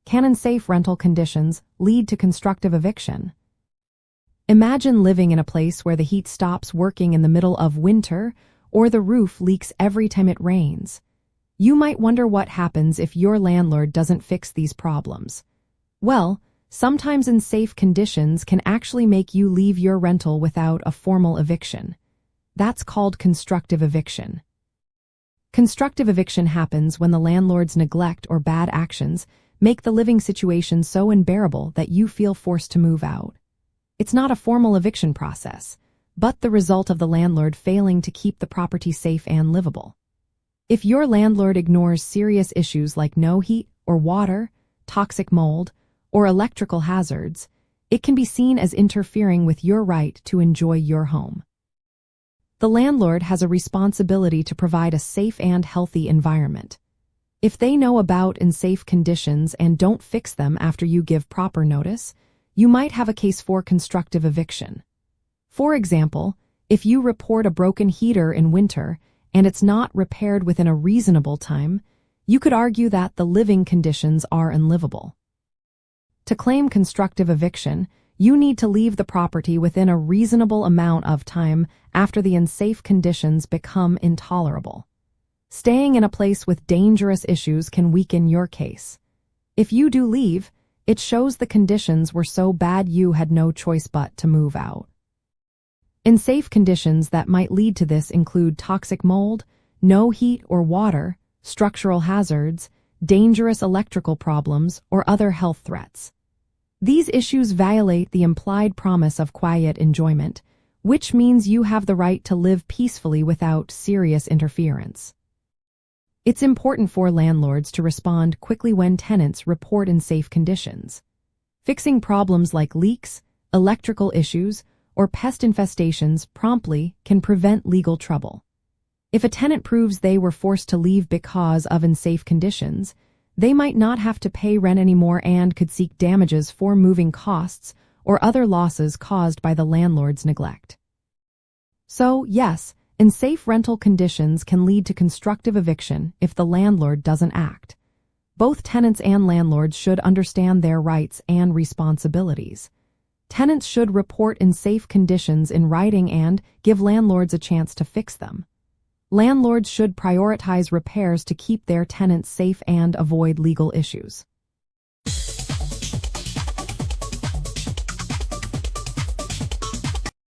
Can unsafe rental conditions lead to constructive eviction? Imagine living in a place where the heat stops working in the middle of winter or the roof leaks every time it rains. You might wonder what happens if your landlord doesn't fix these problems. Well, sometimes unsafe conditions can actually make you leave your rental without a formal eviction. That's called constructive eviction. Constructive eviction happens when the landlord's neglect or bad actions make the living situation so unbearable that you feel forced to move out. It's not a formal eviction process, but the result of the landlord failing to keep the property safe and livable. If your landlord ignores serious issues like no heat or water, toxic mold, or electrical hazards, it can be seen as interfering with your right to enjoy your home. The landlord has a responsibility to provide a safe and healthy environment. If they know about unsafe conditions and don't fix them after you give proper notice, you might have a case for constructive eviction. For example, if you report a broken heater in winter and it's not repaired within a reasonable time, you could argue that the living conditions are unlivable. To claim constructive eviction, you need to leave the property within a reasonable amount of time after the unsafe conditions become intolerable. Staying in a place with dangerous issues can weaken your case. If you do leave, it shows the conditions were so bad you had no choice but to move out. Unsafe conditions that might lead to this include toxic mold, no heat or water, structural hazards, dangerous electrical problems, or other health threats. These issues violate the implied promise of quiet enjoyment, which means you have the right to live peacefully without serious interference. It's important for landlords to respond quickly when tenants report unsafe conditions. Fixing problems like leaks, electrical issues, or pest infestations promptly can prevent legal trouble. If a tenant proves they were forced to leave because of unsafe conditions, they might not have to pay rent anymore and could seek damages for moving costs or other losses caused by the landlord's neglect. So, yes, unsafe rental conditions can lead to constructive eviction if the landlord doesn't act. Both tenants and landlords should understand their rights and responsibilities. Tenants should report unsafe conditions in writing and give landlords a chance to fix them. Landlords should prioritize repairs to keep their tenants safe and avoid legal issues.